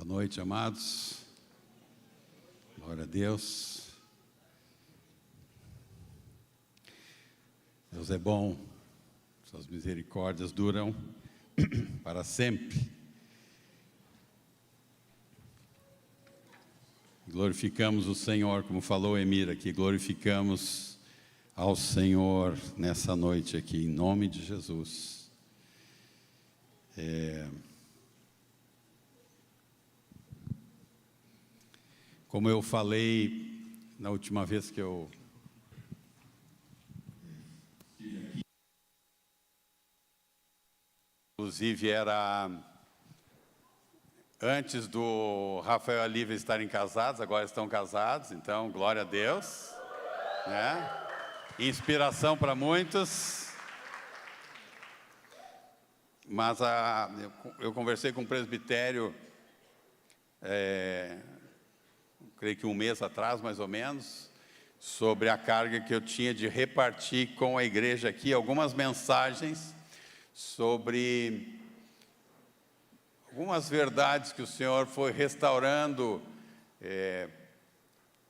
Boa noite, amados. Glória a Deus. Deus é bom, suas misericórdias duram para sempre. Glorificamos o Senhor, como falou Emir aqui, glorificamos ao Senhor nessa noite aqui, em nome de Jesus. Como eu falei na última vez que eu estive aqui, inclusive era antes do Rafael e a Lívia estarem casados, agora estão casados, então glória a Deus, né? Inspiração para muitos. Mas eu conversei com o presbitério, creio que um mês atrás, mais ou menos, sobre a carga que eu tinha de repartir com a igreja aqui, algumas mensagens sobre algumas verdades que o Senhor foi restaurando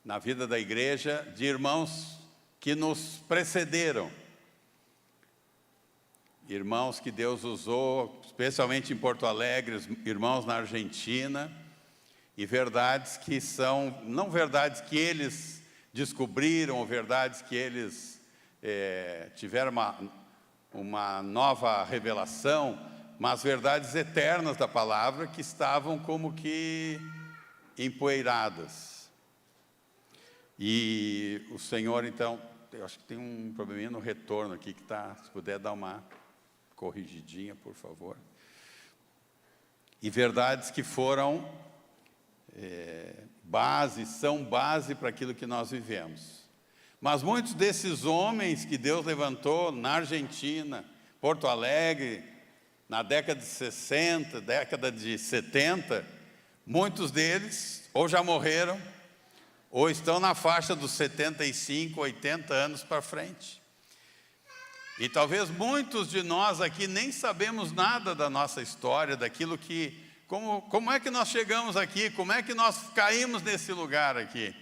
na vida da igreja, de irmãos que nos precederam. Irmãos que Deus usou, especialmente em Porto Alegre, irmãos na Argentina, e verdades que são, não verdades que eles descobriram, ou verdades que eles tiveram uma nova revelação, mas verdades eternas da palavra que estavam como que empoeiradas. E o Senhor, então, eu acho que tem um probleminha no retorno aqui, que está, se puder dar uma corrigidinha, por favor. E verdades que foram são base para aquilo que nós vivemos. Mas muitos desses homens que Deus levantou na Argentina, Porto Alegre, na década de 60, década de 70, muitos deles ou já morreram, ou estão na faixa dos 75, 80 anos para frente. E talvez muitos de nós aqui nem sabemos nada da nossa história, daquilo que, como é que nós chegamos aqui, como é que nós caímos nesse lugar aqui.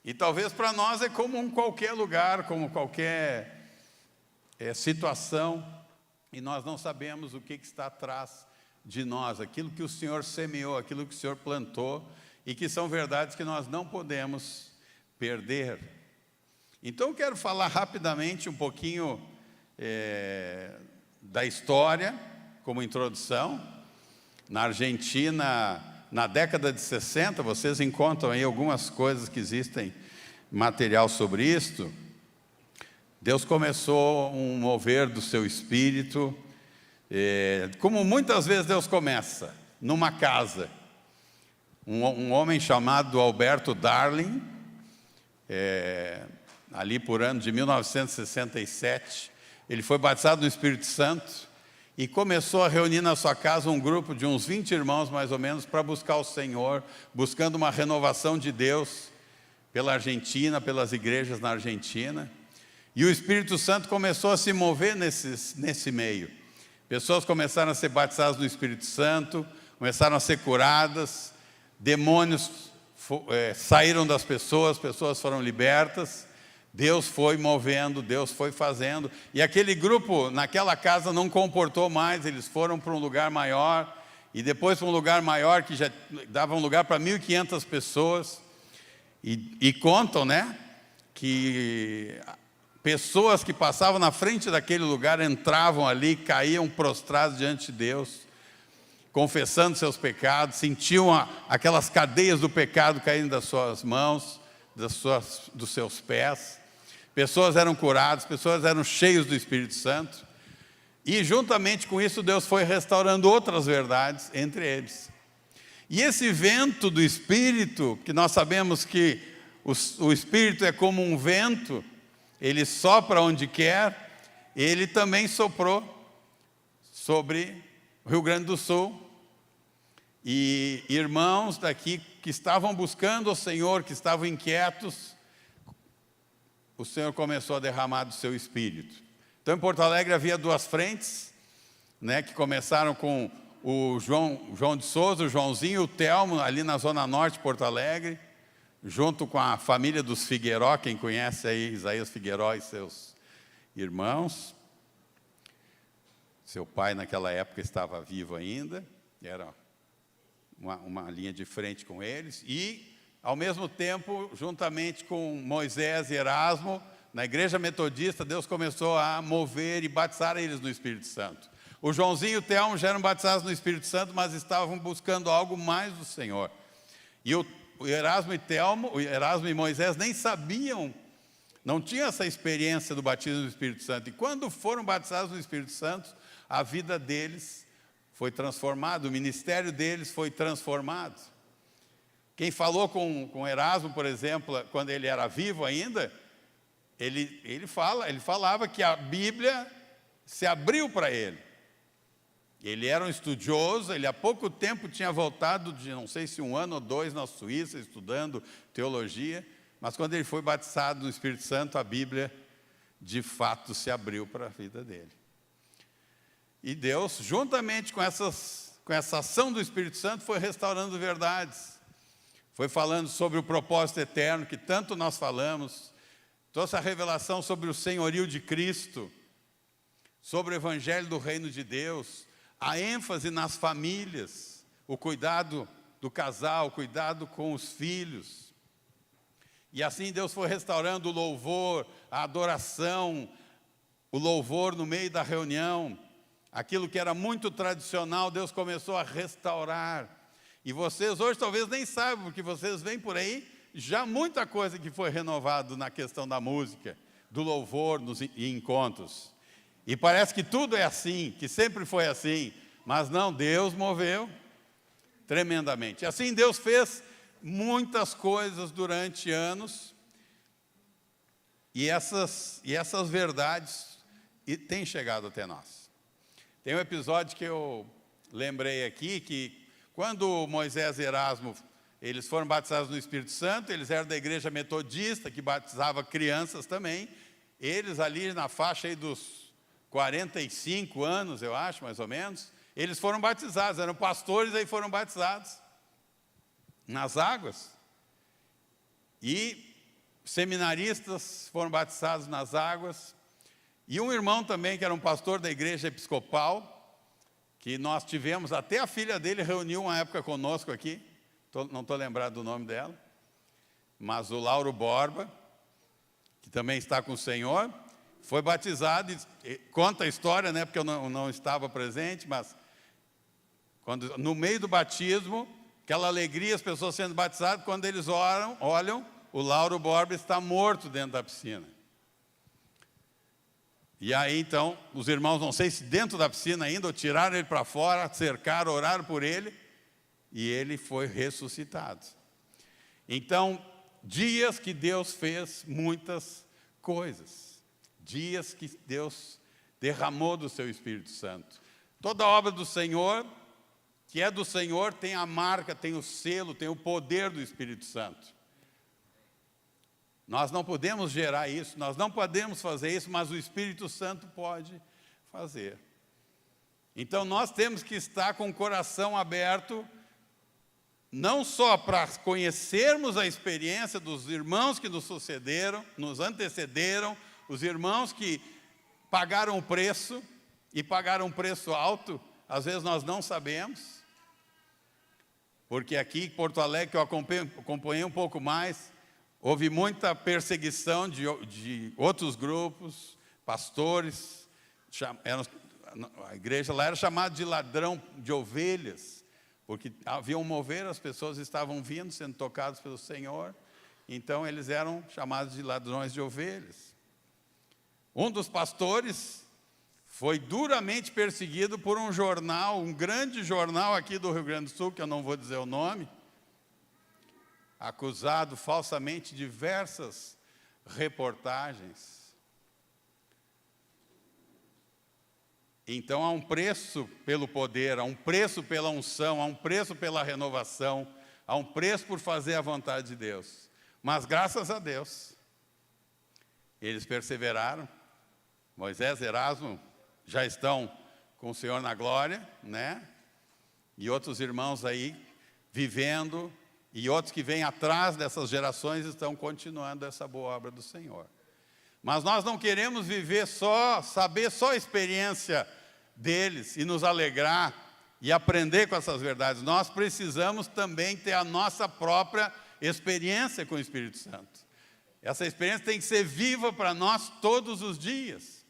E talvez para nós é como qualquer lugar, como qualquer situação, e nós não sabemos o que está atrás de nós, aquilo que o Senhor semeou, aquilo que o Senhor plantou, e que são verdades que nós não podemos perder. Então eu quero falar rapidamente um pouquinho da história, como introdução. Na Argentina, na década de 60, vocês encontram aí algumas coisas que existem, material sobre isto. Deus começou um mover do seu espírito, como muitas vezes Deus começa, numa casa. Um homem chamado Alberto Darling, ali por ano de 1967, ele foi batizado no Espírito Santo e começou a reunir na sua casa um grupo de uns 20 irmãos, mais ou menos, para buscar o Senhor, buscando uma renovação de Deus pela Argentina, pelas igrejas na Argentina. E o Espírito Santo começou a se mover nesse meio. Pessoas começaram a ser batizadas no Espírito Santo, começaram a ser curadas, demônios saíram das pessoas foram libertas, Deus foi movendo, Deus foi fazendo, e aquele grupo naquela casa não comportou mais, eles foram para um lugar maior, e depois para um lugar maior que já dava um lugar para 1.500 pessoas, e contam, né, que pessoas que passavam na frente daquele lugar entravam ali, caíam prostrados diante de Deus, confessando seus pecados, sentiam aquelas cadeias do pecado caindo das suas mãos, dos seus pés. Pessoas eram curadas, pessoas eram cheias do Espírito Santo. E juntamente com isso, Deus foi restaurando outras verdades entre eles. E esse vento do Espírito, que nós sabemos que o Espírito é como um vento, ele sopra onde quer, ele também soprou sobre o Rio Grande do Sul, e irmãos daqui que estavam buscando o Senhor, que estavam inquietos, o Senhor começou a derramar do seu Espírito. Então em Porto Alegre havia duas frentes, né, que começaram com o João de Souza, o Joãozinho, o Telmo, ali na Zona Norte de Porto Alegre, junto com a família dos Figueiró, quem conhece aí, Isaías Figueiró e seus irmãos. Seu pai, naquela época, estava vivo ainda, era uma linha de frente com eles. E, ao mesmo tempo, juntamente com Moisés e Erasmo, na Igreja Metodista, Deus começou a mover e batizar eles no Espírito Santo. O Joãozinho e o Telmo já eram batizados no Espírito Santo, mas estavam buscando algo mais do Senhor. E o Erasmo e Moisés nem sabiam, não tinham essa experiência do batismo no Espírito Santo. E quando foram batizados no Espírito Santo, a vida deles foi transformada, o ministério deles foi transformado. Quem falou com Erasmo, por exemplo, quando ele era vivo ainda, ele falava que a Bíblia se abriu para ele. Ele era um estudioso, ele há pouco tempo tinha voltado de, não sei se 1 ano ou 2, na Suíça, estudando teologia, mas quando ele foi batizado no Espírito Santo, a Bíblia, de fato, se abriu para a vida dele. E Deus, juntamente com essa ação do Espírito Santo, foi restaurando verdades, foi falando sobre o propósito eterno, que tanto nós falamos, trouxe a revelação sobre o senhorio de Cristo, sobre o Evangelho do Reino de Deus, a ênfase nas famílias, o cuidado do casal, o cuidado com os filhos. E assim Deus foi restaurando o louvor, a adoração, o louvor no meio da reunião. Aquilo que era muito tradicional, Deus começou a restaurar. E vocês hoje talvez nem saibam, porque vocês veem por aí já muita coisa que foi renovado na questão da música, do louvor nos encontros. E parece que tudo é assim, que sempre foi assim, mas não, Deus moveu tremendamente. Assim Deus fez muitas coisas durante anos, e essas verdades têm chegado até nós. Tem um episódio que eu lembrei aqui, que quando Moisés e Erasmo, eles foram batizados no Espírito Santo, eles eram da Igreja Metodista, que batizava crianças também, eles ali na faixa aí dos 45 anos, eu acho, mais ou menos, eles foram batizados, eram pastores, aí foram batizados nas águas. E seminaristas foram batizados nas águas. E um irmão também, que era um pastor da igreja episcopal, que nós tivemos, até a filha dele reuniu uma época conosco aqui, não estou lembrado do nome dela, mas o Lauro Borba, que também está com o Senhor, foi batizado, e conta a história, né, porque eu não estava presente, mas no meio do batismo, aquela alegria, as pessoas sendo batizadas, quando eles olham, o Lauro Borba está morto dentro da piscina. E aí então, os irmãos, não sei se dentro da piscina ainda, ou tiraram ele para fora, cercaram, oraram por ele, e ele foi ressuscitado. Então, dias que Deus fez muitas coisas. Dias que Deus derramou do seu Espírito Santo. Toda obra do Senhor, que é do Senhor, tem a marca, tem o selo, tem o poder do Espírito Santo. Nós não podemos gerar isso, nós não podemos fazer isso, mas o Espírito Santo pode fazer. Então nós temos que estar com o coração aberto, não só para conhecermos a experiência dos irmãos que nos sucederam, nos antecederam, os irmãos que pagaram o preço, e pagaram um preço alto, às vezes nós não sabemos, porque aqui em Porto Alegre, que eu acompanhei um pouco mais, houve muita perseguição de outros grupos, pastores, a igreja lá era chamada de ladrão de ovelhas, porque havia um mover, as pessoas estavam vindo, sendo tocadas pelo Senhor, então eles eram chamados de ladrões de ovelhas. Um dos pastores foi duramente perseguido por um jornal, um grande jornal aqui do Rio Grande do Sul, que eu não vou dizer o nome, acusado falsamente de diversas reportagens. Então há um preço pelo poder, há um preço pela unção, há um preço pela renovação, há um preço por fazer a vontade de Deus. Mas graças a Deus, eles perseveraram. Moisés e Erasmo já estão com o Senhor na glória, né? E outros irmãos aí vivendo, e outros que vêm atrás dessas gerações estão continuando essa boa obra do Senhor. Mas nós não queremos viver só, saber só a experiência deles e nos alegrar e aprender com essas verdades. Nós precisamos também ter a nossa própria experiência com o Espírito Santo. Essa experiência tem que ser viva para nós todos os dias.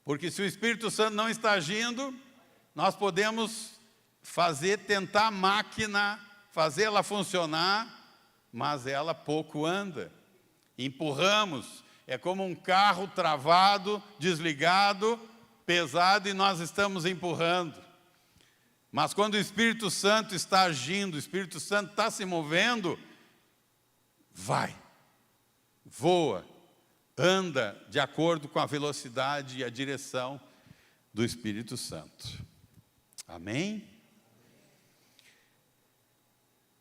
Porque se o Espírito Santo não está agindo, nós podemos tentar a máquina, fazê-la funcionar, mas ela pouco anda. Empurramos, é como um carro travado, desligado, pesado, e nós estamos empurrando. Mas quando o Espírito Santo está agindo, o Espírito Santo está se movendo, vai, voa, anda de acordo com a velocidade e a direção do Espírito Santo. Amém?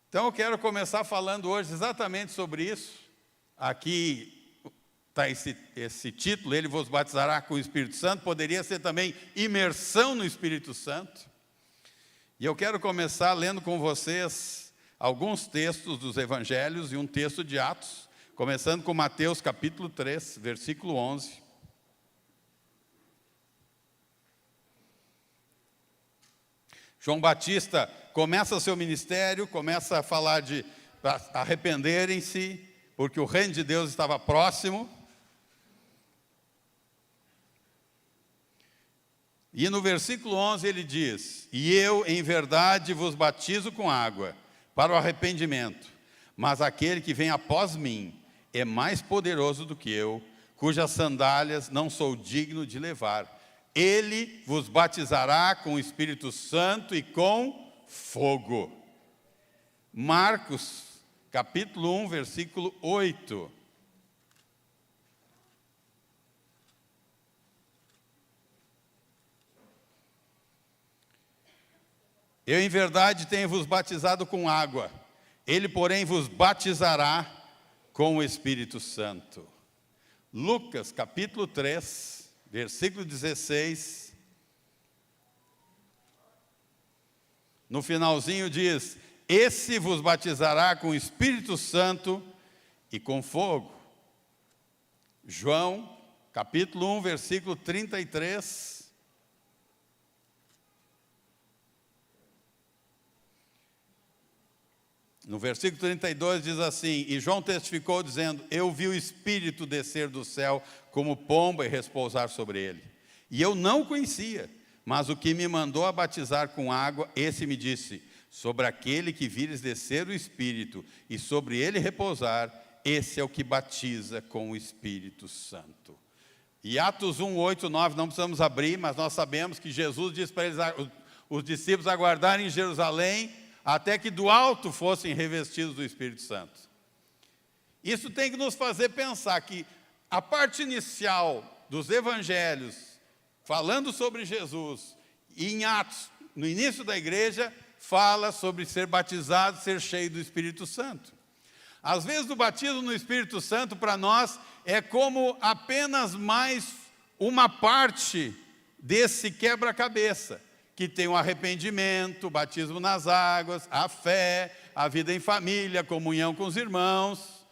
Então eu quero começar falando hoje exatamente sobre isso. Aqui está esse título, ele vos batizará com o Espírito Santo, poderia ser também imersão no Espírito Santo. E eu quero começar lendo com vocês alguns textos dos Evangelhos e um texto de Atos, começando com Mateus capítulo 3, versículo 11. João Batista começa seu ministério, começa a falar de arrependerem-se, porque o reino de Deus estava próximo. E no versículo 11 ele diz: e eu em verdade vos batizo com água, para o arrependimento, mas aquele que vem após mim é mais poderoso do que eu, cujas sandálias não sou digno de levar. Ele vos batizará com o Espírito Santo e com fogo. Marcos, capítulo 1, versículo 8. Eu em verdade tenho vos batizado com água, ele porém vos batizará com o Espírito Santo. Lucas, capítulo 3, versículo 16, no finalzinho diz: esse vos batizará com o Espírito Santo e com fogo. João, capítulo 1, versículo 33. No versículo 32 diz assim: e João testificou dizendo: eu vi o Espírito descer do céu como pomba e repousar sobre ele. E eu não o conhecia, mas o que me mandou a batizar com água, esse me disse: sobre aquele que vires descer o Espírito e sobre ele repousar, esse é o que batiza com o Espírito Santo. E Atos 1, 8, 9, não precisamos abrir, mas nós sabemos que Jesus disse para eles, os discípulos aguardarem em Jerusalém, até que do alto fossem revestidos do Espírito Santo. Isso tem que nos fazer pensar que a parte inicial dos evangelhos, falando sobre Jesus, e em Atos, no início da igreja, fala sobre ser batizado, ser cheio do Espírito Santo. Às vezes o batismo no Espírito Santo para nós é como apenas mais uma parte desse quebra-cabeça, que tem o arrependimento, o batismo nas águas, a fé, a vida em família, a comunhão com os irmãos,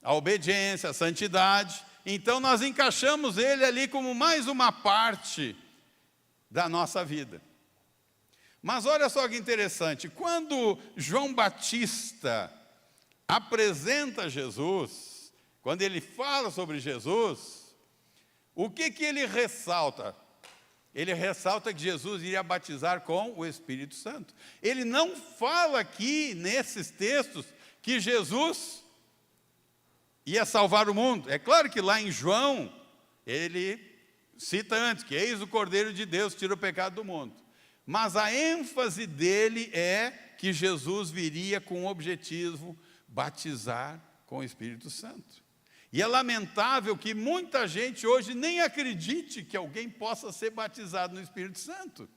a obediência, a santidade. Então nós encaixamos ele ali como mais uma parte da nossa vida. Mas olha só que interessante, quando João Batista apresenta Jesus, quando ele fala sobre Jesus, o que ele ressalta? Ele ressalta que Jesus iria batizar com o Espírito Santo. Ele não fala aqui, nesses textos, que Jesus ia salvar o mundo. É claro que lá em João, ele cita antes, que eis o Cordeiro de Deus, tira o pecado do mundo. Mas a ênfase dele é que Jesus viria com o objetivo batizar com o Espírito Santo. E é lamentável que muita gente hoje nem acredite que alguém possa ser batizado no Espírito Santo.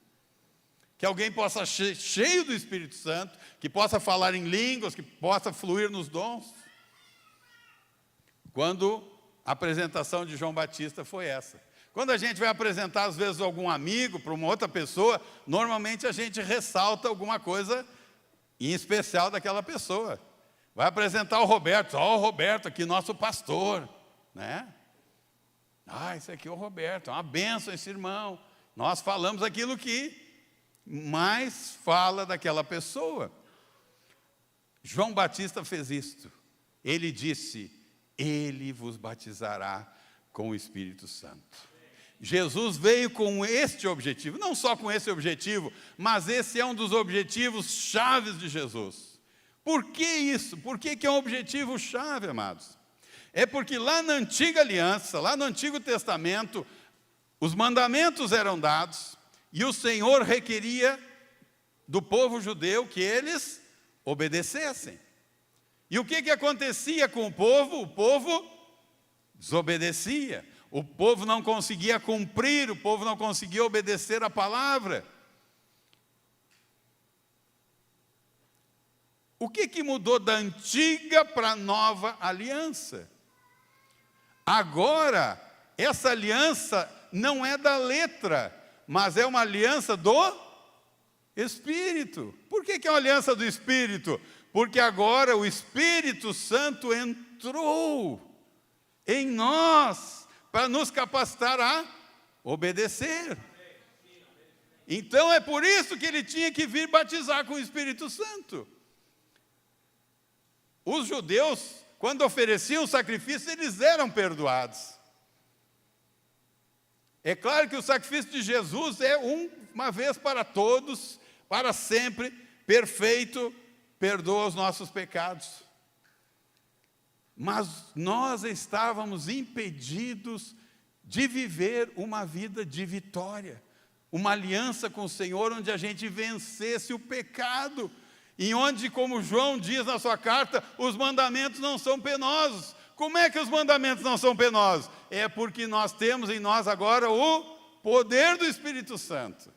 Que alguém possa ser cheio do Espírito Santo, que possa falar em línguas, que possa fluir nos dons. Quando a apresentação de João Batista foi essa. Quando a gente vai apresentar, às vezes, algum amigo para uma outra pessoa, normalmente a gente ressalta alguma coisa em especial daquela pessoa. Vai apresentar o Roberto, ó, o Roberto aqui, nosso pastor, né? Esse aqui é o Roberto, é uma bênção esse irmão. Nós falamos aquilo que mais fala daquela pessoa. João Batista fez isto. Ele disse, ele vos batizará com o Espírito Santo. Jesus veio com este objetivo, não só com esse objetivo, mas esse é um dos objetivos chaves de Jesus. Por que isso? Por que é um objetivo chave, amados? É porque lá na antiga aliança, lá no Antigo Testamento, os mandamentos eram dados e o Senhor requeria do povo judeu que eles obedecessem. E o que acontecia com o povo? O povo desobedecia. O povo não conseguia cumprir, o povo não conseguia obedecer a palavra. O que mudou da antiga para a nova aliança? Agora, essa aliança não é da letra, mas é uma aliança do Espírito. Por que é uma aliança do Espírito? Porque agora o Espírito Santo entrou em nós para nos capacitar a obedecer. Então é por isso que ele tinha que vir batizar com o Espírito Santo. Os judeus, quando ofereciam o sacrifício, eles eram perdoados. É claro que o sacrifício de Jesus é uma vez para todos, para sempre, perfeito, perdoa os nossos pecados. Mas nós estávamos impedidos de viver uma vida de vitória, uma aliança com o Senhor, onde a gente vencesse o pecado, e onde, como João diz na sua carta, os mandamentos não são penosos. Como é que os mandamentos não são penosos? É porque nós temos em nós agora o poder do Espírito Santo.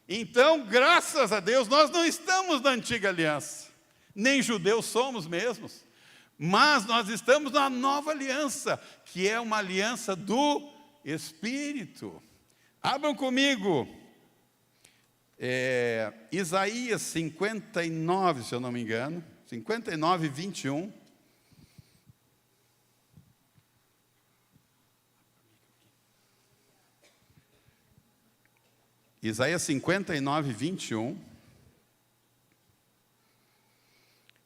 Então, graças a Deus, nós não estamos na antiga aliança, nem judeus somos mesmos, mas nós estamos na nova aliança, que é uma aliança do Espírito. Abram comigo, Isaías 59, se eu não me engano, 59, 21. Isaías 59, 21.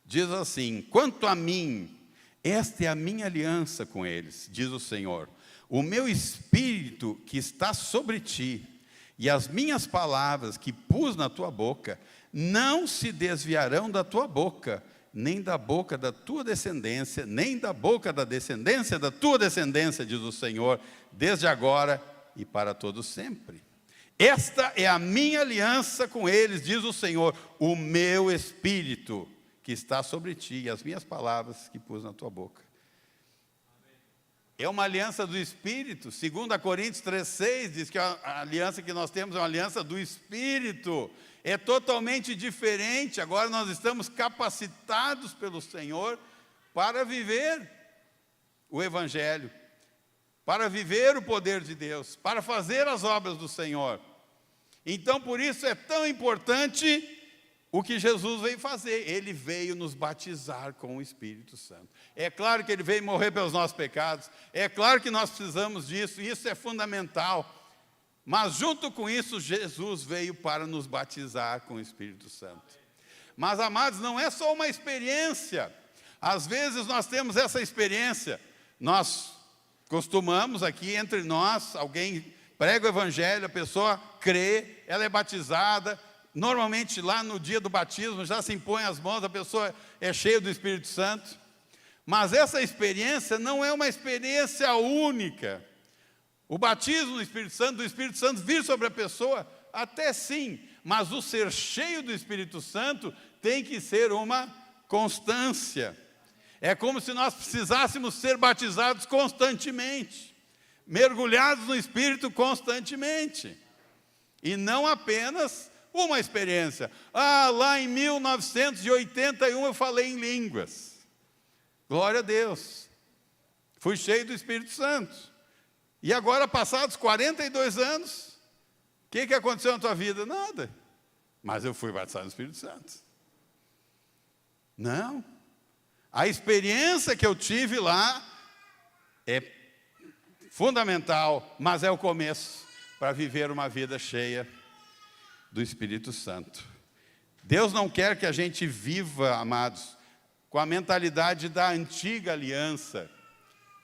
Diz assim: quanto a mim, esta é a minha aliança com eles, diz o Senhor. O meu espírito que está sobre ti, e as minhas palavras que pus na tua boca, não se desviarão da tua boca, nem da boca da tua descendência, nem da boca da descendência da tua descendência, diz o Senhor, desde agora e para todo sempre. Esta é a minha aliança com eles, diz o Senhor, o meu espírito que está sobre ti, e as minhas palavras que pus na tua boca. É uma aliança do Espírito. 2 Coríntios 3,6 diz que a aliança que nós temos é uma aliança do Espírito. É totalmente diferente. Agora nós estamos capacitados pelo Senhor para viver o Evangelho, para viver o poder de Deus, para fazer as obras do Senhor. Então, por isso é tão importante o que Jesus veio fazer. Ele veio nos batizar com o Espírito Santo. É claro que ele veio morrer pelos nossos pecados. É claro que nós precisamos disso. Isso é fundamental. Mas junto com isso, Jesus veio para nos batizar com o Espírito Santo. Mas, amados, não é só uma experiência. Às vezes nós temos essa experiência. Nós costumamos aqui entre nós, alguém prega o Evangelho, a pessoa crê, ela é batizada. Normalmente lá no dia do batismo já se impõe as mãos, a pessoa é cheia do Espírito Santo. Mas essa experiência não é uma experiência única. O batismo do Espírito Santo vir sobre a pessoa, até sim, mas o ser cheio do Espírito Santo tem que ser uma constância. É como se nós precisássemos ser batizados constantemente, mergulhados no Espírito constantemente, e não apenas uma experiência. Lá em 1981 eu falei em línguas. Glória a Deus. Fui cheio do Espírito Santo. E agora, passados 42 anos, o que aconteceu na tua vida? Nada. Mas eu fui batizado no Espírito Santo. Não. A experiência que eu tive lá é fundamental, mas é o começo para viver uma vida cheia do Espírito Santo. Deus não quer que a gente viva, amados, com a mentalidade da antiga aliança,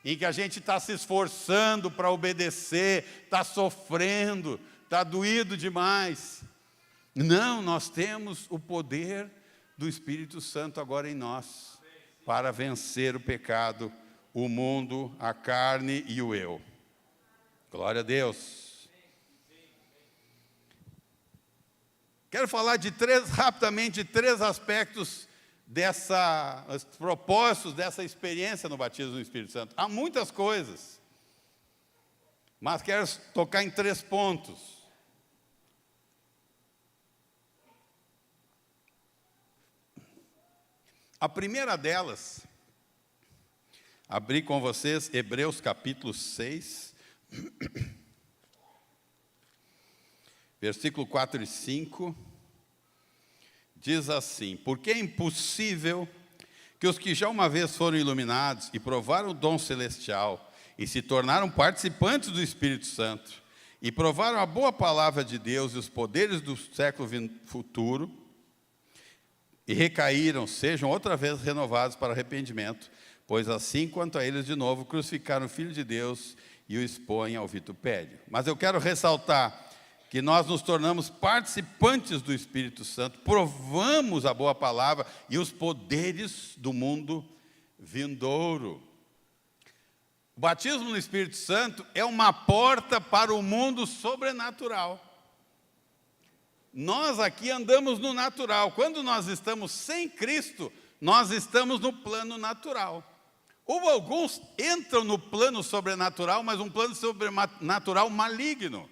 em que a gente está se esforçando para obedecer, está sofrendo, está doído demais. Não, nós temos o poder do Espírito Santo agora em nós, para vencer o pecado, o mundo, a carne e o eu. Glória a Deus. Quero falar rapidamente de três aspectos os propósitos dessa experiência no batismo do Espírito Santo. Há muitas coisas, mas quero tocar em 3 pontos. A primeira delas, abri com vocês Hebreus capítulo 6, versículo 4 e 5, diz assim: porque é impossível que os que já uma vez foram iluminados e provaram o dom celestial e se tornaram participantes do Espírito Santo e provaram a boa palavra de Deus e os poderes do século futuro e recaíram, sejam outra vez renovados para arrependimento, pois assim quanto a eles de novo crucificaram o Filho de Deus e o expõem ao vitupério. Mas eu quero ressaltar que nós nos tornamos participantes do Espírito Santo, provamos a boa palavra e os poderes do mundo vindouro. O batismo no Espírito Santo é uma porta para o mundo sobrenatural. Nós aqui andamos no natural. Quando nós estamos sem Cristo, nós estamos no plano natural. Ou alguns entram no plano sobrenatural, mas um plano sobrenatural maligno,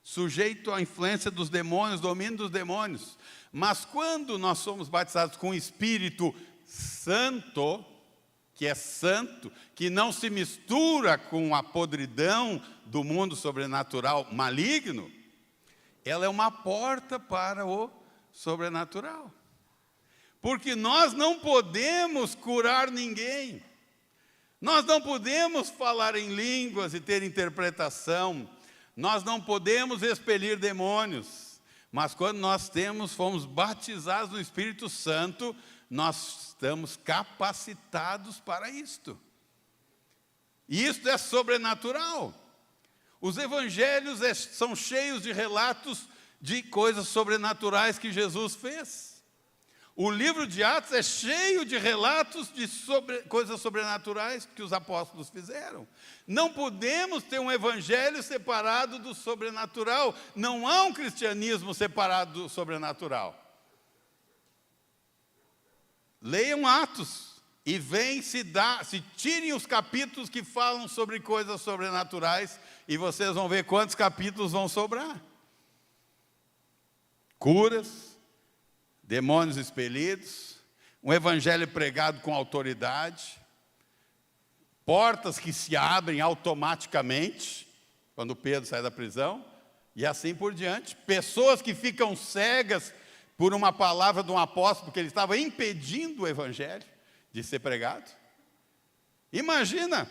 sujeito à influência dos demônios, domínio dos demônios. Mas quando nós somos batizados com o Espírito Santo, que é santo, que não se mistura com a podridão do mundo sobrenatural maligno, ela é uma porta para o sobrenatural. Porque nós não podemos curar ninguém, nós não podemos falar em línguas e ter interpretação, nós não podemos expelir demônios, mas quando nós fomos batizados no Espírito Santo, nós estamos capacitados para isto. E isto é sobrenatural. Os evangelhos são cheios de relatos de coisas sobrenaturais que Jesus fez. O livro de Atos é cheio de relatos de coisas sobrenaturais que os apóstolos fizeram. Não podemos ter um evangelho separado do sobrenatural. Não há um cristianismo separado do sobrenatural. Leiam Atos e se tirem os capítulos que falam sobre coisas sobrenaturais e vocês vão ver quantos capítulos vão sobrar. Curas, demônios expelidos, um evangelho pregado com autoridade, portas que se abrem automaticamente, quando Pedro sai da prisão, e assim por diante. Pessoas que ficam cegas por uma palavra de um apóstolo, porque ele estava impedindo o evangelho de ser pregado. Imagina,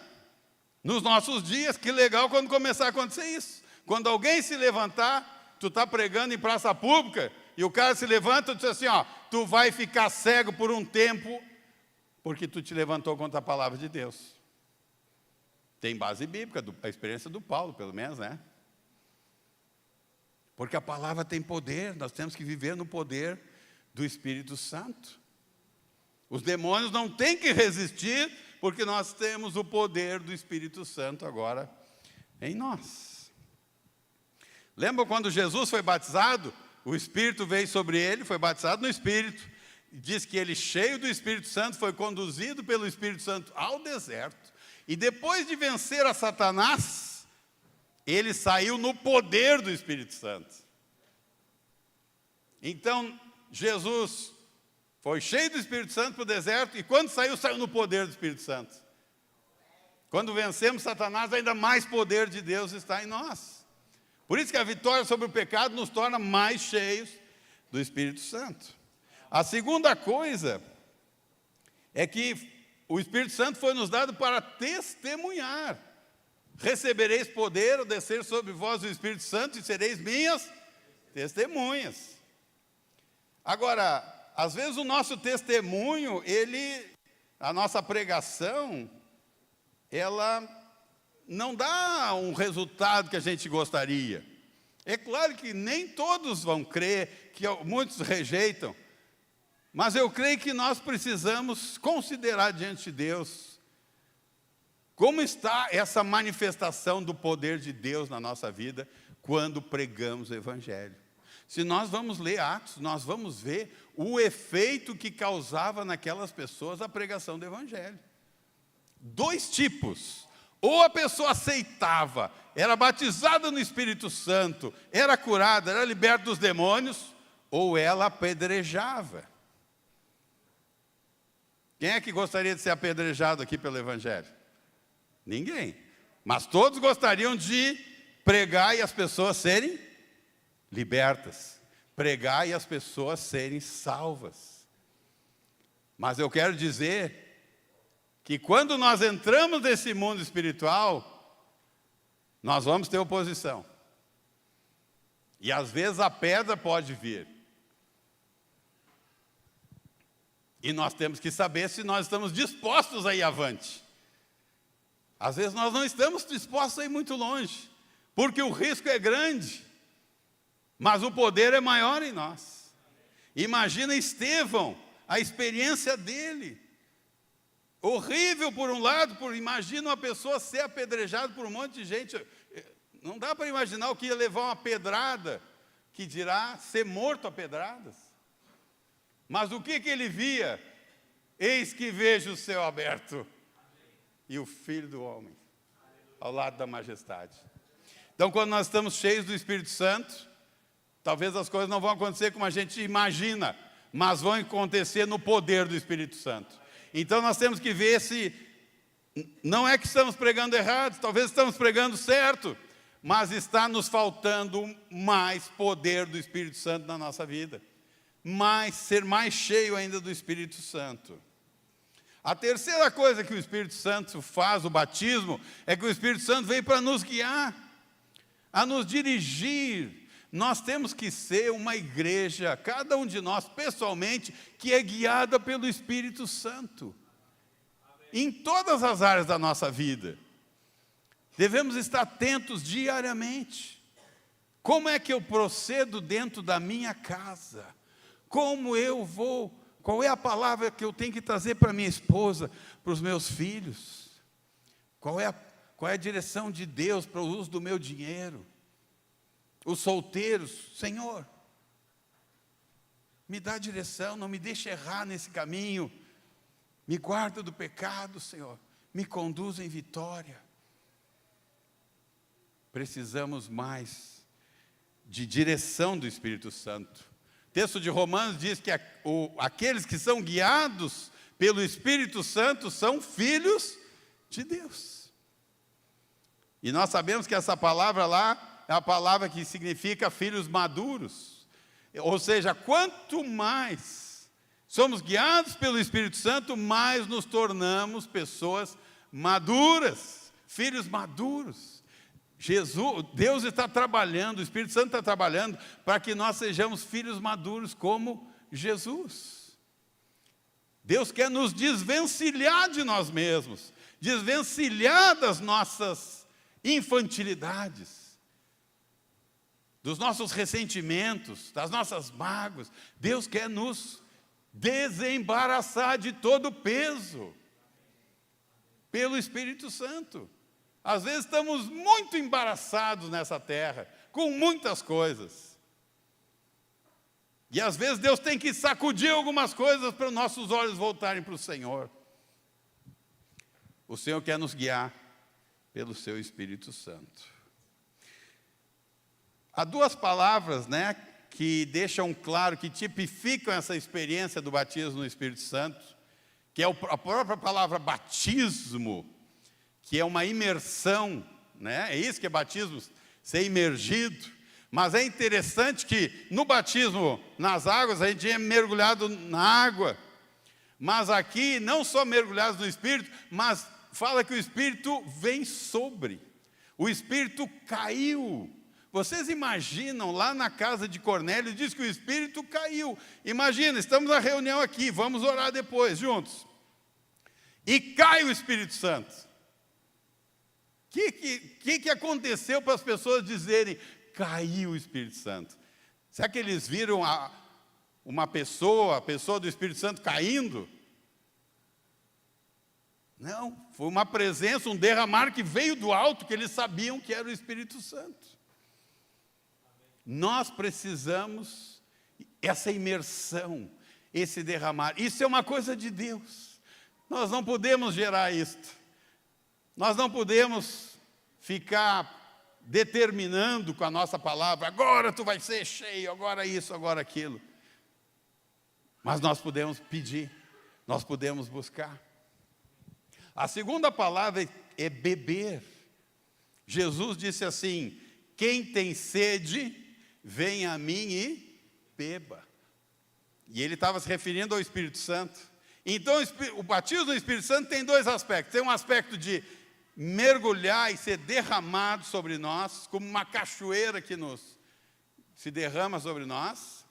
nos nossos dias, que legal quando começar a acontecer isso. Quando alguém se levantar, tu está pregando em praça pública, e o cara se levanta e diz assim, tu vai ficar cego por um tempo, porque tu te levantou contra a palavra de Deus. Tem base bíblica, a experiência do Paulo, pelo menos, né? Porque a palavra tem poder, nós temos que viver no poder do Espírito Santo. Os demônios não têm que resistir, porque nós temos o poder do Espírito Santo agora em nós. Lembra quando Jesus foi batizado? O Espírito veio sobre ele, foi batizado no Espírito. Diz que ele, cheio do Espírito Santo, foi conduzido pelo Espírito Santo ao deserto. E depois de vencer a Satanás, ele saiu no poder do Espírito Santo. Então, Jesus foi cheio do Espírito Santo para o deserto, e quando saiu, saiu no poder do Espírito Santo. Quando vencemos Satanás, ainda mais poder de Deus está em nós. Por isso que a vitória sobre o pecado nos torna mais cheios do Espírito Santo. A segunda coisa é que o Espírito Santo foi nos dado para testemunhar. Recebereis poder ao descer sobre vós o Espírito Santo e sereis minhas testemunhas. Agora, às vezes o nosso testemunho, a nossa pregação, ela não dá um resultado que a gente gostaria. É claro que nem todos vão crer, que muitos rejeitam, mas eu creio que nós precisamos considerar diante de Deus como está essa manifestação do poder de Deus na nossa vida quando pregamos o Evangelho. Se nós vamos ler Atos, nós vamos ver o efeito que causava naquelas pessoas a pregação do Evangelho. 2 tipos. Ou a pessoa aceitava, era batizada no Espírito Santo, era curada, era liberta dos demônios, ou ela apedrejava. Quem é que gostaria de ser apedrejado aqui pelo Evangelho? Ninguém. Mas todos gostariam de pregar e as pessoas serem libertas. Pregar e as pessoas serem salvas. Mas eu quero dizer que quando nós entramos nesse mundo espiritual, nós vamos ter oposição. E às vezes a pedra pode vir. E nós temos que saber se nós estamos dispostos a ir avante. Às vezes nós não estamos dispostos a ir muito longe, porque o risco é grande, mas o poder é maior em nós. Imagina Estevão, a experiência dele. Horrível por um lado, imagina uma pessoa ser apedrejada por um monte de gente. Não dá para imaginar o que ia levar uma pedrada, que dirá ser morto a pedradas. Mas o que ele via? Eis que vejo o céu aberto e o Filho do Homem ao lado da majestade. Então, quando nós estamos cheios do Espírito Santo, talvez as coisas não vão acontecer como a gente imagina, mas vão acontecer no poder do Espírito Santo. Então, nós temos que ver se não é que estamos pregando errado, talvez estamos pregando certo, mas está nos faltando mais poder do Espírito Santo na nossa vida. Ser mais cheio ainda do Espírito Santo. A terceira coisa que o Espírito Santo faz, o batismo, é que o Espírito Santo veio para nos guiar, a nos dirigir. Nós temos que ser uma igreja, cada um de nós pessoalmente, que é guiada pelo Espírito Santo. Em todas as áreas da nossa vida. Devemos estar atentos diariamente. Como é que eu procedo dentro da minha casa? Como eu vou? Qual é a palavra que eu tenho que trazer para minha esposa, para os meus filhos? Qual é a direção de Deus para o uso do meu dinheiro? Os solteiros, Senhor, me dá direção, não me deixe errar nesse caminho. Me guarda do pecado, Senhor. Me conduz em vitória. Precisamos mais de direção do Espírito Santo. O texto de Romanos diz que aqueles que são guiados pelo Espírito Santo são filhos de Deus. E nós sabemos que essa palavra lá é a palavra que significa filhos maduros. Ou seja, quanto mais somos guiados pelo Espírito Santo, mais nos tornamos pessoas maduras, filhos maduros. Deus está trabalhando, o Espírito Santo está trabalhando para que nós sejamos filhos maduros como Jesus. Deus quer nos desvencilhar de nós mesmos, desvencilhar das nossas infantilidades, dos nossos ressentimentos, das nossas mágoas. Deus quer nos desembaraçar de todo o peso pelo Espírito Santo. Às vezes estamos muito embaraçados nessa terra, com muitas coisas. E às vezes Deus tem que sacudir algumas coisas para os nossos olhos voltarem para o Senhor. O Senhor quer nos guiar pelo seu Espírito Santo. Há 2 palavras, que deixam claro, que tipificam essa experiência do batismo no Espírito Santo, que é a própria palavra batismo, que é uma imersão, né? É isso que é batismo, ser imergido. Mas é interessante que no batismo nas águas, a gente é mergulhado na água. Mas aqui, não só mergulhados no Espírito, mas fala que o Espírito vem sobre. O Espírito caiu. Vocês imaginam, lá na casa de Cornélio, diz que o Espírito caiu. Imagina, estamos na reunião aqui, vamos orar depois, juntos. E cai o Espírito Santo. O que aconteceu para as pessoas dizerem, caiu o Espírito Santo? Será que eles viram uma pessoa, a pessoa do Espírito Santo caindo? Não, foi uma presença, um derramar que veio do alto, que eles sabiam que era o Espírito Santo. Nós precisamos essa imersão, esse derramar. Isso é uma coisa de Deus. Nós não podemos gerar isto. Nós não podemos ficar determinando com a nossa palavra, agora tu vai ser cheio, agora isso, agora aquilo. Mas nós podemos pedir, nós podemos buscar. A segunda palavra é beber. Jesus disse assim, quem tem sede, venha a mim e beba. E ele estava se referindo ao Espírito Santo. Então, o batismo do Espírito Santo tem dois aspectos. Tem um aspecto de mergulhar e ser derramado sobre nós, como uma cachoeira que se derrama sobre nós,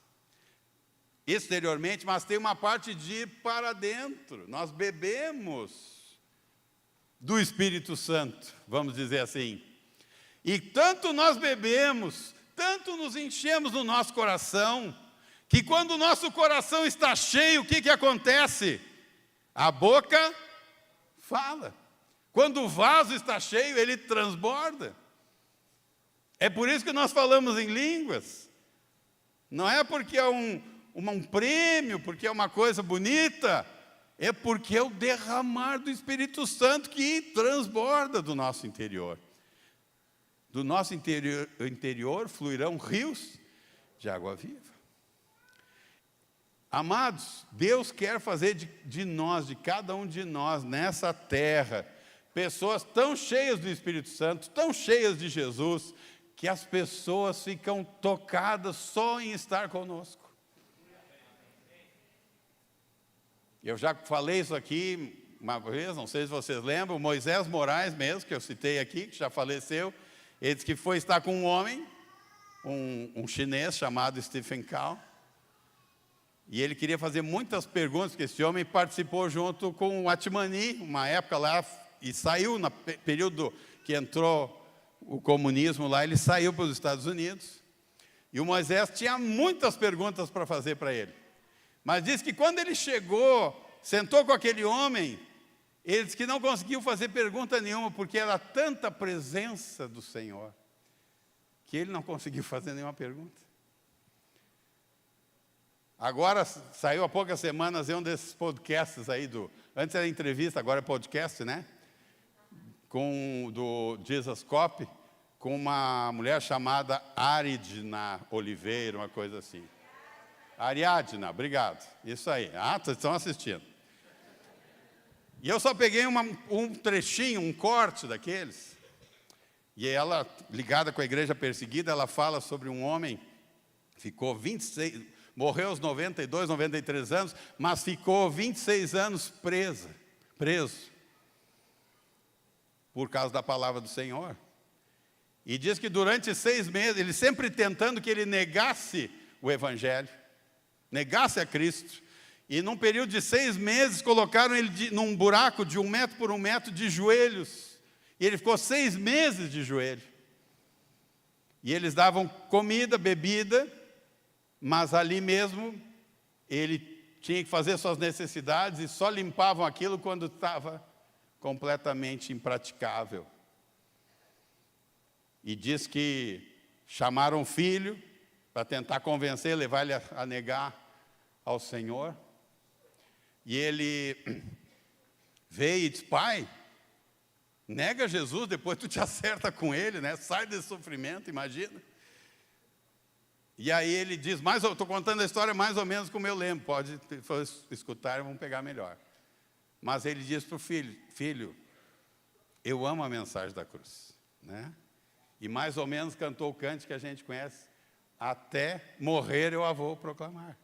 exteriormente, mas tem uma parte de ir para dentro. Nós bebemos do Espírito Santo, vamos dizer assim. E tanto nós bebemos, tanto nos enchemos no nosso coração, que quando o nosso coração está cheio, o que acontece? A boca fala. Quando o vaso está cheio, ele transborda. É por isso que nós falamos em línguas. Não é porque é um prêmio, porque é uma coisa bonita, é porque é o derramar do Espírito Santo que transborda do nosso interior. Do nosso interior fluirão rios de água viva. Amados, Deus quer fazer de nós, de cada um de nós, nessa terra, pessoas tão cheias do Espírito Santo, tão cheias de Jesus, que as pessoas ficam tocadas só em estar conosco. Eu já falei isso aqui uma vez, não sei se vocês lembram, Moisés Moraes mesmo, que eu citei aqui, que já faleceu, ele disse que foi estar com um homem, um chinês chamado Stephen Cao, e ele queria fazer muitas perguntas, porque esse homem participou junto com o Atmani, uma época lá, e saiu no período que entrou o comunismo lá, ele saiu para os Estados Unidos, e o Moisés tinha muitas perguntas para fazer para ele. Mas diz que quando ele chegou, sentou com aquele homem, ele disse que não conseguiu fazer pergunta nenhuma, porque era tanta presença do Senhor, que ele não conseguiu fazer nenhuma pergunta. Agora, saiu há poucas semanas um desses podcasts aí, antes era entrevista, agora é podcast, né? Do Jesus Cop, com uma mulher chamada Ariadna Oliveira, uma coisa assim. Ariadna, obrigado. Isso aí. Vocês estão assistindo. E eu só peguei um trechinho, um corte daqueles. E ela, ligada com a igreja perseguida, ela fala sobre um homem, morreu aos 92, 93 anos, mas ficou 26 anos preso, por causa da palavra do Senhor. E diz que durante 6 meses, ele sempre tentando que ele negasse o Evangelho, negasse a Cristo, e num período de 6 meses, colocaram ele num buraco de 1 metro por 1 metro de joelhos, e ele ficou 6 meses de joelho. E eles davam comida, bebida, mas ali mesmo, ele tinha que fazer suas necessidades, e só limpavam aquilo quando estava completamente impraticável. E diz que chamaram o filho para tentar convencer, levar ele a negar ao Senhor. E ele veio e disse, pai, nega Jesus, depois tu te acerta com ele, né? Sai desse sofrimento, imagina. E aí ele diz, eu estou contando a história mais ou menos como eu lembro, pode escutar e vamos pegar melhor. Mas ele diz para o filho, Eu amo a mensagem da cruz, né? E mais ou menos cantou o cântico que a gente conhece, até morrer eu a vou proclamar.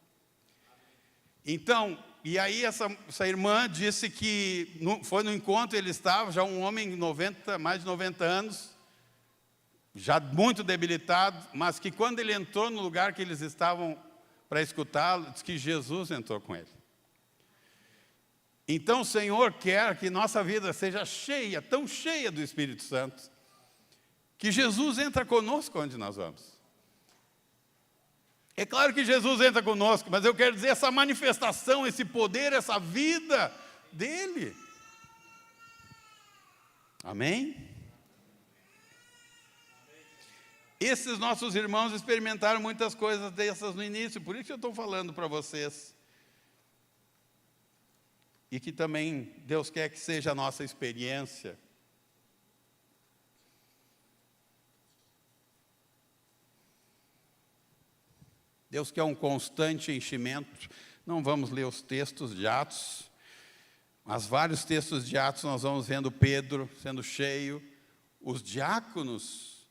Então, e aí essa irmã disse que foi no encontro, ele estava, já um homem mais de 90 anos, já muito debilitado, mas que quando ele entrou no lugar que eles estavam para escutá-lo, diz que Jesus entrou com ele. Então o Senhor quer que nossa vida seja cheia, tão cheia do Espírito Santo, que Jesus entra conosco onde nós vamos. É claro que Jesus entra conosco, mas eu quero dizer essa manifestação, esse poder, essa vida dele. Amém? Esses nossos irmãos experimentaram muitas coisas dessas no início, por isso que eu estou falando para vocês. E que também Deus quer que seja a nossa experiência. Deus quer um constante enchimento. Não vamos ler os textos de Atos, mas vários textos de Atos nós vamos vendo Pedro sendo cheio. Os diáconos,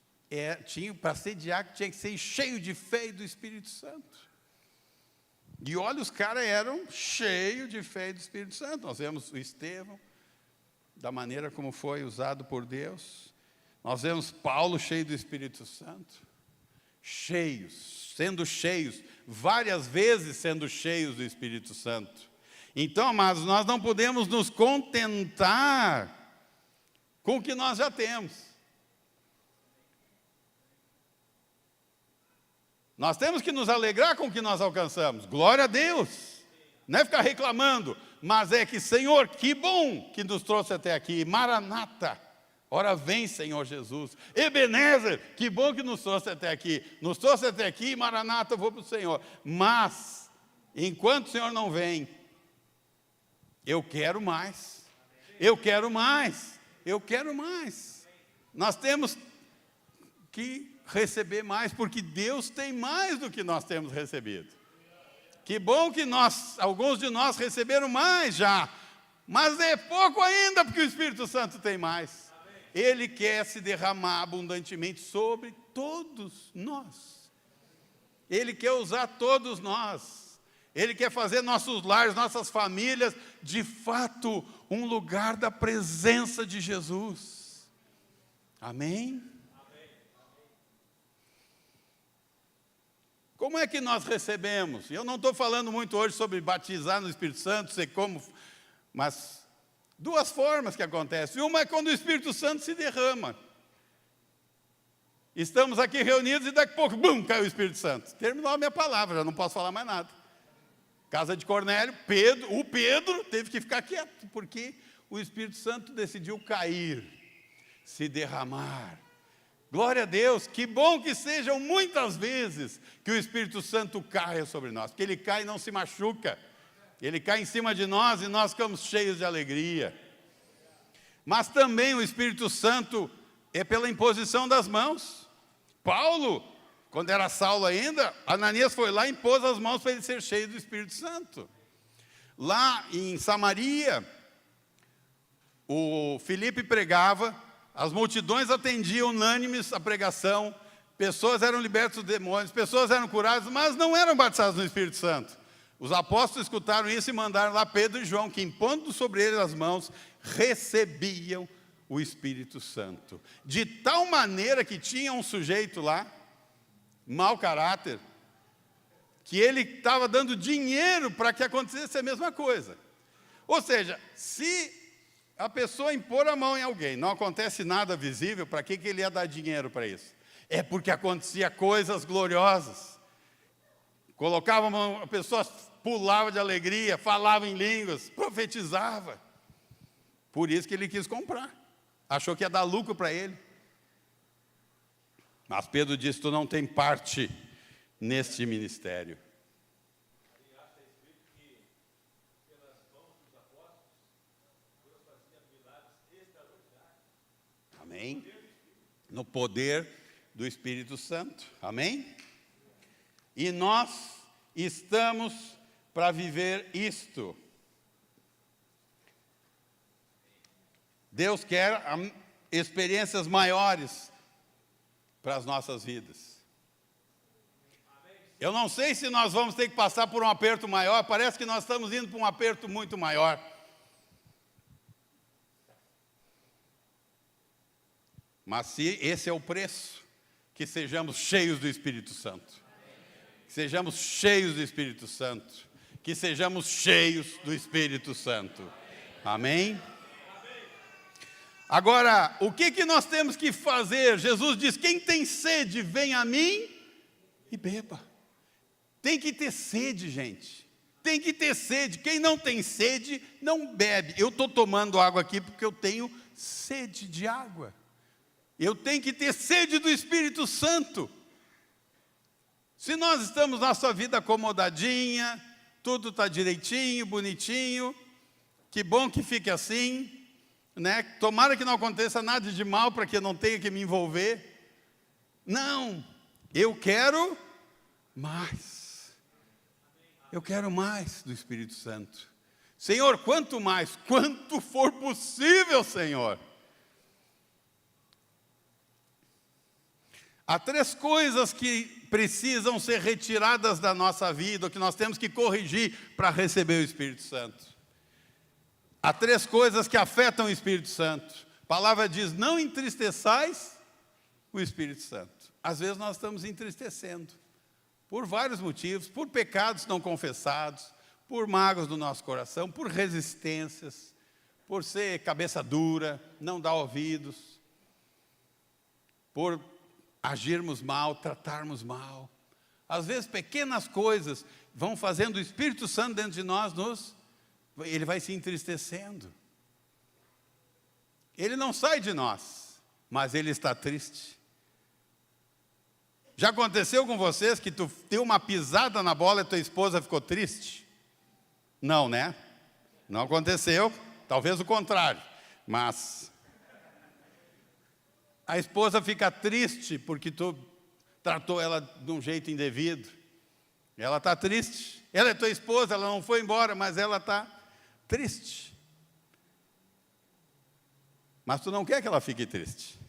para ser diácono, tinha que ser cheio de fé e do Espírito Santo. E olha, os caras eram cheios de fé e do Espírito Santo. Nós vemos o Estevão, da maneira como foi usado por Deus. Nós vemos Paulo cheio do Espírito Santo. Sendo cheios, várias vezes sendo cheios do Espírito Santo. Então, amados, nós não podemos nos contentar com o que nós já temos. Nós temos que nos alegrar com o que nós alcançamos. Glória a Deus. Não é ficar reclamando, mas é que, Senhor, que bom que nos trouxe até aqui. Maranata. Ora vem, Senhor Jesus. Ebenezer, que bom que nos trouxe até aqui. Nos trouxe até aqui, Maranata, eu vou para o Senhor. Mas, enquanto o Senhor não vem, eu quero mais. Eu quero mais. Eu quero mais. Nós temos que receber mais, porque Deus tem mais do que nós temos recebido. Que bom que alguns de nós receberam mais já. Mas é pouco ainda, porque o Espírito Santo tem mais. Ele quer se derramar abundantemente sobre todos nós. Ele quer usar todos nós. Ele quer fazer nossos lares, nossas famílias, de fato, um lugar da presença de Jesus. Amém? Como é que nós recebemos? Eu não estou falando muito hoje sobre batizar no Espírito Santo, sei como, mas duas formas que acontece. Uma é quando o Espírito Santo se derrama. Estamos aqui reunidos e daqui a pouco, bum, caiu o Espírito Santo. Terminou a minha palavra, já não posso falar mais nada. Casa de Cornélio, o Pedro teve que ficar quieto, porque o Espírito Santo decidiu cair, se derramar. Glória a Deus, que bom que sejam muitas vezes que o Espírito Santo caia sobre nós, porque ele cai e não se machuca. Ele cai em cima de nós e nós ficamos cheios de alegria. Mas também o Espírito Santo é pela imposição das mãos. Paulo, quando era Saulo ainda, Ananias foi lá e impôs as mãos para ele ser cheio do Espírito Santo. Lá em Samaria, o Filipe pregava, as multidões atendiam unânimes a pregação, pessoas eram libertas dos demônios, pessoas eram curadas, mas não eram batizadas no Espírito Santo. Os apóstolos escutaram isso e mandaram lá Pedro e João, que impondo sobre eles as mãos, recebiam o Espírito Santo. De tal maneira que tinha um sujeito lá, mau caráter, que ele estava dando dinheiro para que acontecesse a mesma coisa. Ou seja, se a pessoa impor a mão em alguém, não acontece nada visível, para que ele ia dar dinheiro para isso? É porque acontecia coisas gloriosas. Colocava a mão, a pessoa pulava de alegria, falava em línguas, profetizava. Por isso que ele quis comprar. Achou que ia dar lucro para ele. Mas Pedro disse, tu não tem parte neste ministério. Amém? No poder do Espírito Santo. Amém? E nós estamos para viver isto. Deus quer experiências maiores para as nossas vidas. Eu não sei se nós vamos ter que passar por um aperto maior, parece que nós estamos indo para um aperto muito maior. Mas se esse é o preço, que sejamos cheios do Espírito Santo. Que sejamos cheios do Espírito Santo. Que sejamos cheios do Espírito Santo. Amém? Agora, o que nós temos que fazer? Jesus diz, quem tem sede, vem a mim e beba. Tem que ter sede, gente. Tem que ter sede. Quem não tem sede, não bebe. Eu estou tomando água aqui porque eu tenho sede de água. Eu tenho que ter sede do Espírito Santo. Se nós estamos na nossa vida acomodadinha, tudo está direitinho, bonitinho, que bom que fique assim, né? Tomara que não aconteça nada de mal para que eu não tenha que me envolver. Não, eu quero mais. Eu quero mais do Espírito Santo. Senhor, quanto mais? Quanto for possível, Senhor. Há 3 coisas que precisam ser retiradas da nossa vida, ou que nós temos que corrigir para receber o Espírito Santo. Há 3 coisas que afetam o Espírito Santo. A palavra diz, não entristeçais o Espírito Santo. Às vezes nós estamos entristecendo, por vários motivos, por pecados não confessados, por mágoas do nosso coração, por resistências, por ser cabeça dura, não dar ouvidos, por agirmos mal, tratarmos mal. Às vezes pequenas coisas vão fazendo o Espírito Santo dentro de nós, ele vai se entristecendo. Ele não sai de nós, mas ele está triste. Já aconteceu com vocês que tu deu uma pisada na bola e tua esposa ficou triste? Não, né? Não aconteceu, talvez o contrário, mas a esposa fica triste porque tu tratou ela de um jeito indevido. Ela está triste. Ela é tua esposa, ela não foi embora, mas ela está triste. Mas tu não quer que ela fique triste.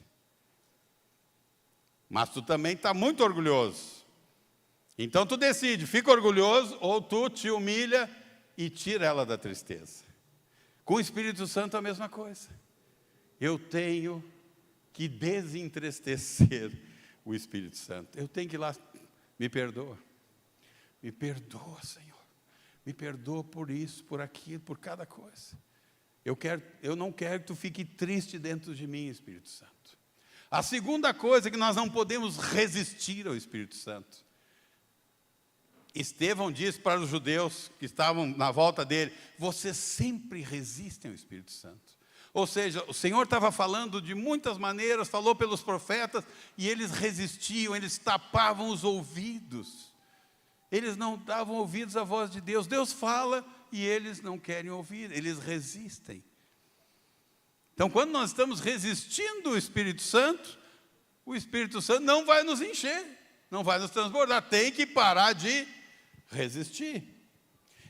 Mas tu também está muito orgulhoso. Então tu decide, fica orgulhoso ou tu te humilha e tira ela da tristeza. Com o Espírito Santo é a mesma coisa. Eu tenho que desentristecer o Espírito Santo. Eu tenho que ir lá, me perdoa, Senhor, me perdoa por isso, por aquilo, por cada coisa. Eu não quero que tu fique triste dentro de mim, Espírito Santo. A segunda coisa é que nós não podemos resistir ao Espírito Santo. Estevão disse para os judeus que estavam na volta dele, vocês sempre resistem ao Espírito Santo. Ou seja, o Senhor estava falando de muitas maneiras, falou pelos profetas, e eles resistiam, eles tapavam os ouvidos. Eles não davam ouvidos à voz de Deus. Deus fala e eles não querem ouvir, eles resistem. Então, quando nós estamos resistindo ao Espírito Santo, o Espírito Santo não vai nos encher, não vai nos transbordar, tem que parar de resistir.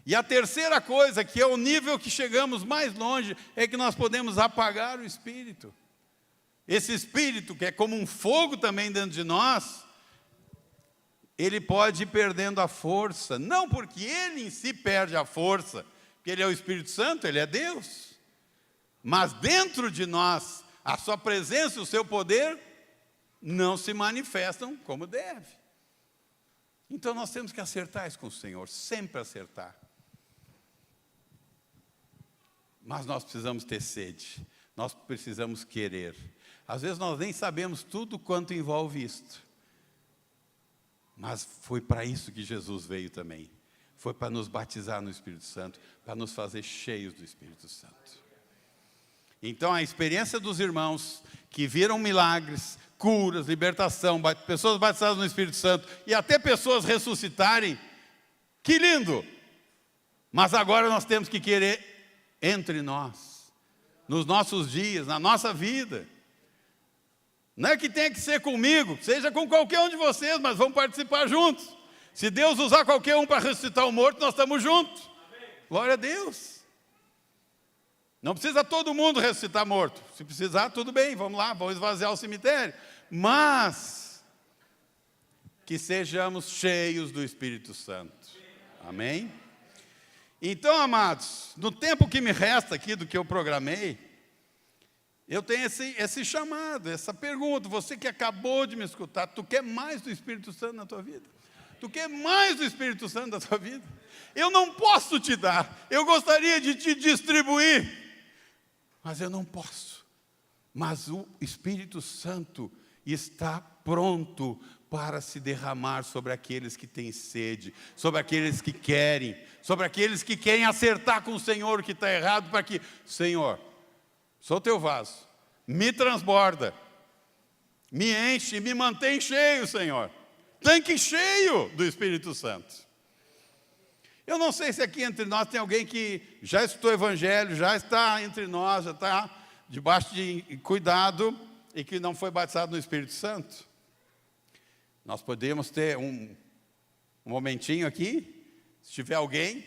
E a terceira coisa, que é o nível que chegamos mais longe, é que nós podemos apagar o Espírito. Esse Espírito, que é como um fogo também dentro de nós, ele pode ir perdendo a força. Não porque ele em si perde a força, porque ele é o Espírito Santo, ele é Deus. Mas dentro de nós, a sua presença e o seu poder não se manifestam como deve. Então nós temos que acertar isso com o Senhor, sempre acertar. Mas nós precisamos ter sede, nós precisamos querer. Às vezes nós nem sabemos tudo quanto envolve isto. Mas foi para isso que Jesus veio também. Foi para nos batizar no Espírito Santo, para nos fazer cheios do Espírito Santo. Então a experiência dos irmãos que viram milagres, curas, libertação, pessoas batizadas no Espírito Santo e até pessoas ressuscitarem, que lindo! Mas agora nós temos que querer entre nós, nos nossos dias, na nossa vida. Não é que tenha que ser comigo, seja com qualquer um de vocês, mas vamos participar juntos. Se Deus usar qualquer um para ressuscitar o morto, nós estamos juntos. Glória a Deus. Não precisa todo mundo ressuscitar morto. Se precisar, tudo bem, vamos lá, vamos esvaziar o cemitério. Mas que sejamos cheios do Espírito Santo. Amém? Então, amados, no tempo que me resta aqui do que eu programei, eu tenho esse chamado, essa pergunta. Você que acabou de me escutar, tu quer mais do Espírito Santo na tua vida? Tu quer mais do Espírito Santo na tua vida? Eu não posso te dar, eu gostaria de te distribuir, mas eu não posso. Mas o Espírito Santo está pronto para se derramar sobre aqueles que têm sede, sobre aqueles que querem, sobre aqueles que querem acertar com o Senhor o que está errado, para que, Senhor, sou teu vaso, me transborda, me enche, me mantém cheio, Senhor. Tanque cheio do Espírito Santo. Eu não sei se aqui entre nós tem alguém que já estudou o Evangelho, já está entre nós, já está debaixo de cuidado e que não foi batizado no Espírito Santo. Nós podemos ter um momentinho aqui. Se tiver alguém,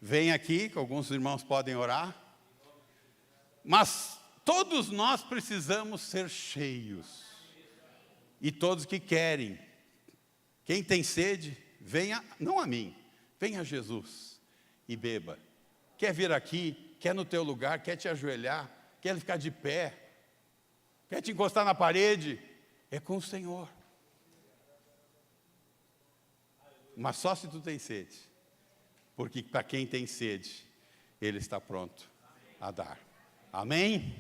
vem aqui, que alguns irmãos podem orar. Mas todos nós precisamos ser cheios. E todos que querem. Quem tem sede, venha, não a mim, venha a Jesus e beba. Quer vir aqui, quer no teu lugar, quer te ajoelhar, quer ficar de pé, quer te encostar na parede, é com o Senhor. Mas só se tu tem sede, porque para quem tem sede, Ele está pronto a dar. Amém?